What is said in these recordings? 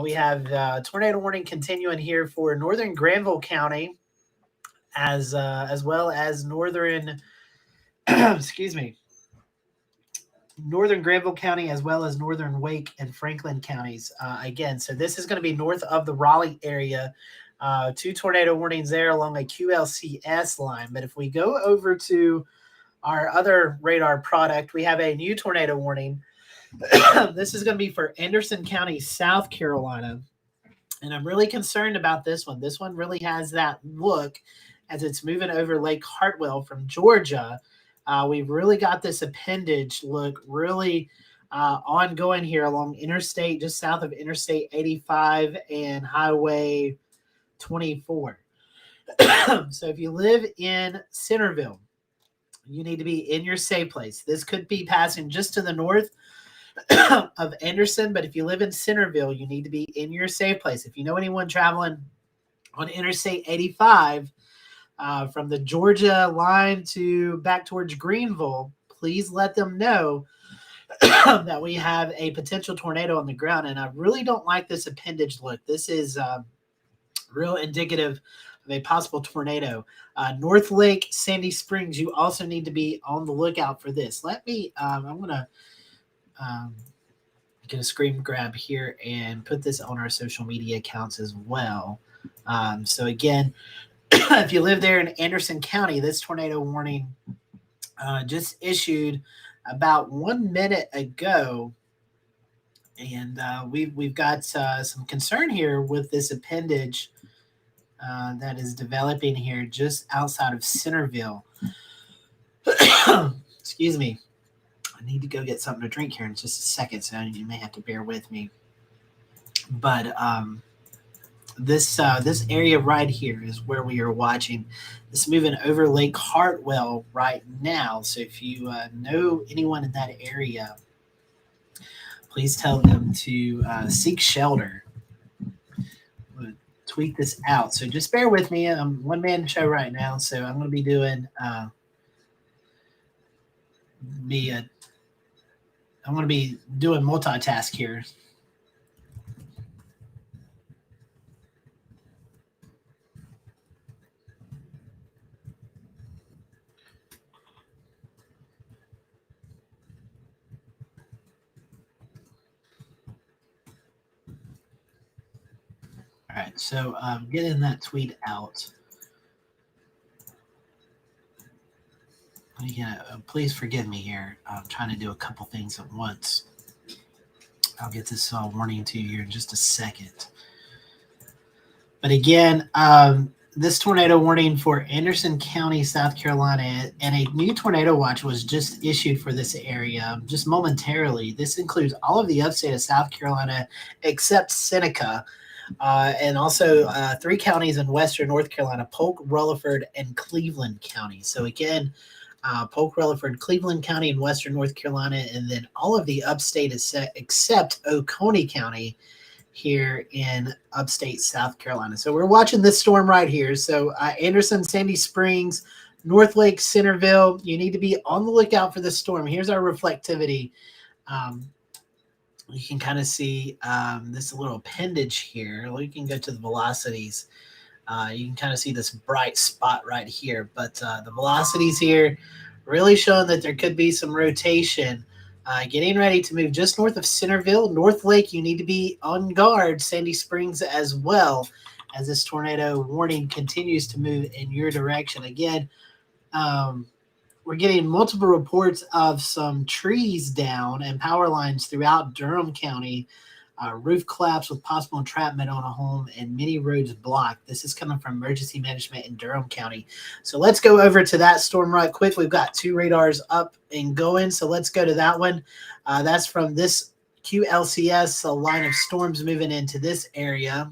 We have tornado warning continuing here for northern Granville County, as well as northern excuse me, northern Granville County, as well as northern Wake and Franklin counties. Again, so this is going to be north of the Raleigh area. Two tornado warnings there along a QLCS line. But if we go over to our other radar product, we have a new tornado warning. This is going to be for Anderson County, South Carolina. And I'm really concerned about this one. This one really has that look as it's moving over Lake Hartwell from Georgia. We've really got this appendage look really ongoing here along Interstate, just south of Interstate 85 and Highway 24. So if you live in Centerville, you need to be in your safe place. This could be passing just to the north of Anderson, but if you live in Centerville, you need to be in your safe place. If you know anyone traveling on Interstate 85 from the Georgia line to back towards Greenville, please let them know that we have a potential tornado on the ground. And I really don't like this appendage look. This is real indicative of a possible tornado. North Lake, Sandy Springs, you also need to be on the lookout for this. Let me, I'm going to get a screen grab here and put this on our social media accounts as well. So again, if you live there in Anderson County, this tornado warning just issued about 1 minute ago. And we've got some concern here with this appendage that is developing here just outside of Centerville. Excuse me. I need to go get something to drink here in just a second, so you may have to bear with me. But this area right here is where we are watching. This moving over Lake Hartwell right now. So if you know anyone in that area, please tell them to seek shelter. I'm going to tweet this out. So just bear with me. I'm one-man show right now, so I'm going to be doing I'm going to be doing multitask here. All right, so getting that tweet out. Yeah, please forgive me here. I'm trying to do a couple things at once. I'll get this warning to you here in just a second. But again, this tornado warning for Anderson County, South Carolina, and a new tornado watch was just issued for this area just momentarily. This includes all of the upstate of South Carolina except Seneca, and also 3 counties in western North Carolina, Polk, Rutherford, and Cleveland County. So again, Polk, Rutherford, Cleveland County in western North Carolina, and then all of the upstate except Oconee County here in upstate South Carolina. So we're watching this storm right here. So Anderson, Sandy Springs, North Lake, Centerville, you need to be on the lookout for this storm. Here's our reflectivity. You can kind of see this little appendage here. You can go to the velocities. You can kind of see this bright spot right here. But the velocities here really showing that there could be some rotation. Getting ready to move just north of Centerville. North Lake, you need to be on guard. Sandy Springs as well, as this tornado warning continues to move in your direction. Again, we're getting multiple reports of some trees down and power lines throughout Durham County. Roof collapse with possible entrapment on a home and many roads blocked. This is coming from emergency management in Durham County. So let's go over to that storm right quick. We've got 2 radars up and going. So let's go to that one. That's from this QLCS, a line of storms moving into this area.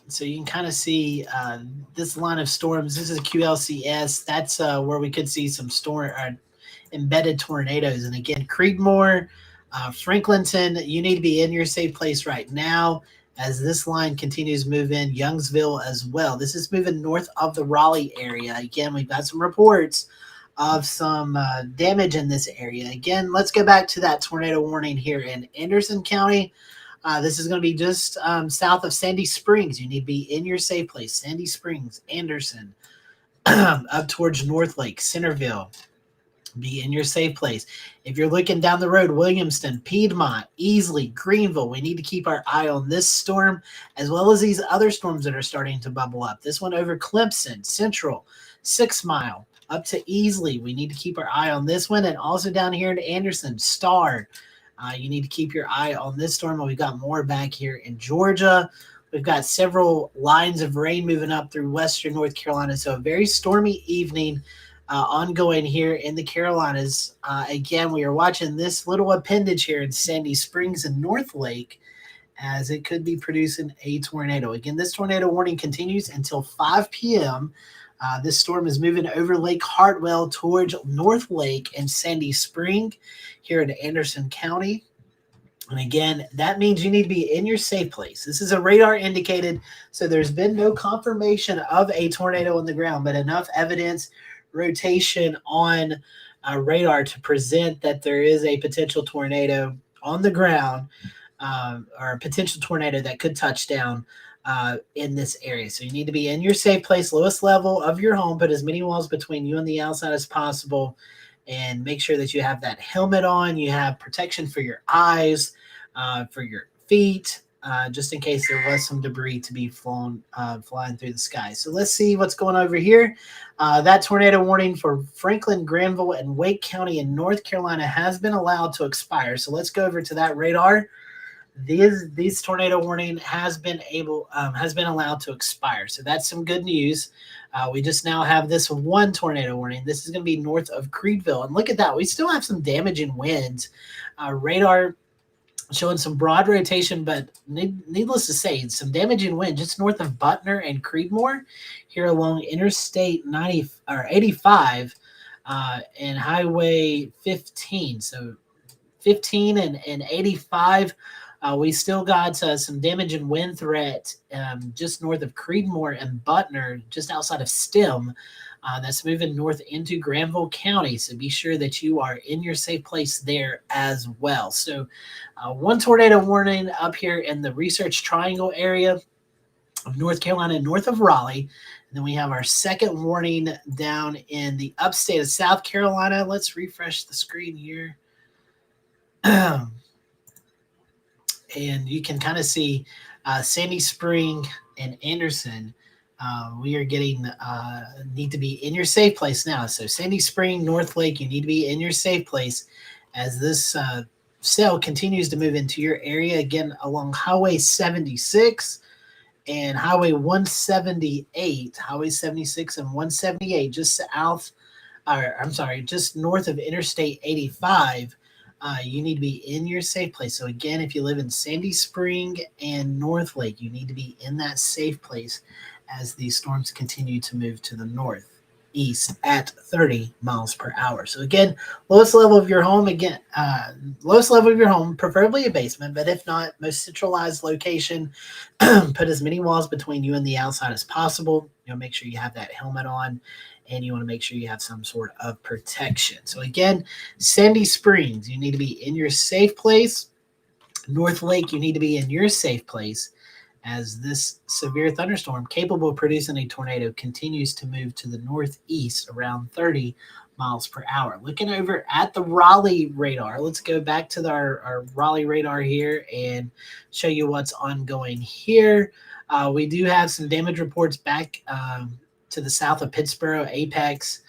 So you can kind of see this line of storms. This is a QLCS. That's where we could see some embedded tornadoes. And again, Creedmoor, Franklinton, you need to be in your safe place right now as this line continues to move in. Youngsville as well. This is moving north of the Raleigh area. Again, we've got some reports of some damage in this area. Again, let's go back to that tornado warning here in Anderson County. This is going to be just south of Sandy Springs. You need to be in your safe place. Sandy Springs, Anderson, up towards North Lake, Centerville. Be in your safe place. If you're looking down the road, Williamston, Piedmont, Easley, Greenville, we need to keep our eye on this storm as well as these other storms that are starting to bubble up. This one over Clemson, Central, 6 Mile, up to Easley. We need to keep our eye on this one. And also down here in Anderson, Star. You need to keep your eye on this storm. We've got more back here in Georgia. We've got several lines of rain moving up through western North Carolina. So a very stormy evening ongoing here in the Carolinas. Again, we are watching this little appendage here in Sandy Springs and North Lake as it could be producing a tornado. Again, this tornado warning continues until 5 p.m. This storm is moving over Lake Hartwell towards North Lake and Sandy Spring here in Anderson County. And again, that means you need to be in your safe place. This is a radar indicated, so there's been no confirmation of a tornado on the ground, but enough evidence, rotation on radar to present that there is a potential tornado on the ground or a potential tornado that could touch down in this area. So you need to be in your safe place, lowest level of your home, put as many walls between you and the outside as possible, and make sure that you have that helmet on, you have protection for your eyes, for your feet, just in case there was some debris to be flying through the sky. So let's see what's going over here. That tornado warning for Franklin, Granville, and Wake County in North Carolina has been allowed to expire. So let's go over to that radar. These tornado warning has been allowed to expire. So that's some good news. We just now have this one tornado warning. This is going to be north of Creedville. And look at that. We still have some damaging winds. Radar showing some broad rotation, but needless to say, some damaging wind just north of Butner and Creedmoor here along Interstate 85 and Highway 15. So 15 and 85. We still got some damage and wind threat just north of Creedmoor and Butner, just outside of Stem. That's moving north into Granville County. So be sure that you are in your safe place there as well. So one tornado warning up here in the Research Triangle area of North Carolina, north of Raleigh. And then we have our second warning down in the upstate of South Carolina. Let's refresh the screen here. And you can kind of see Sandy Spring and Anderson. We are getting need to be in your safe place now. So Sandy Spring, North Lake, you need to be in your safe place as this cell continues to move into your area again along Highway 76 and Highway 178, Highway 76 and 178, just north of Interstate 85. You need to be in your safe place. So again, if you live in Sandy Spring and North Lake, you need to be in that safe place as these storms continue to move to the northeast at 30 miles per hour. So again, lowest level of your home, preferably a basement, but if not, most centralized location. Put as many walls between you and the outside as possible. Make sure you have that helmet on, and you want to make sure you have some sort of protection. So again, Sandy Springs, you need to be in your safe place. North Lake, you need to be in your safe place as this severe thunderstorm capable of producing a tornado continues to move to the northeast around 30 miles per hour. Looking over at the Raleigh radar, let's go back to our Raleigh radar here and show you what's ongoing here. We do have some damage reports back to the south of Pittsboro, Apex,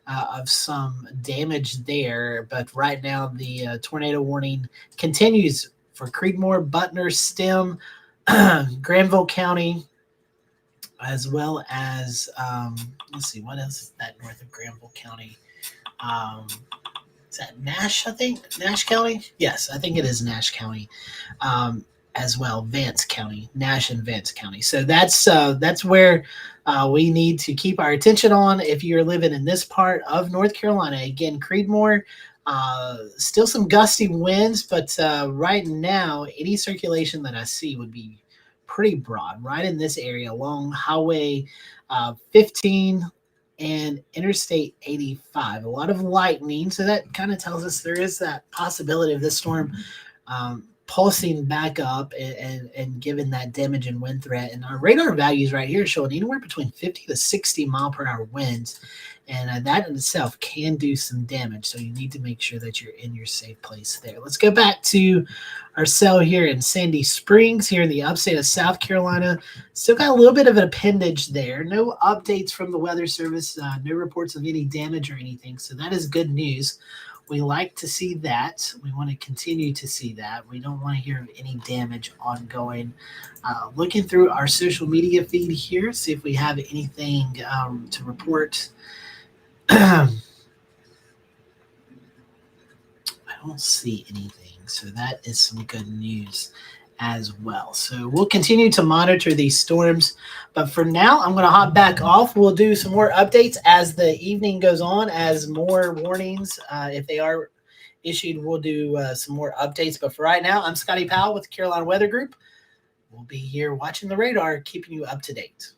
of some damage there. But right now, the tornado warning continues for Creedmoor, Butner, Stem, Granville County, as well as, let's see, what else is that north of Granville County? Is that Nash, I think? Nash County? Yes, I think it is Nash County. As well, Vance County, Nash and Vance County. So that's where we need to keep our attention on if you're living in this part of North Carolina. Again, Creedmoor, still some gusty winds, but right now, any circulation that I see would be pretty broad, right in this area along Highway 15 and Interstate 85. A lot of lightning, so that kind of tells us there is that possibility of this storm pulsing back up and given that damage and wind threat. And our radar values right here showing anywhere between 50 to 60 mile per hour winds. And that in itself can do some damage. So you need to make sure that you're in your safe place there. Let's go back to our cell here in Sandy Springs, here in the upstate of South Carolina. Still got a little bit of an appendage there. No updates from the Weather Service, no reports of any damage or anything. So that is good news. We like to see that. We want to continue to see that. We don't want to hear of any damage ongoing. Looking through our social media feed here, see if we have anything to report. I don't see anything, so that is some good news as well. So we'll continue to monitor these storms, but for now I'm going to hop back off. We'll do some more updates as the evening goes on, as more warnings, if they are issued, we'll do some more updates. But for right now, I'm Scotty Powell with the Carolina Weather Group. We'll be here watching the radar, keeping you up to date.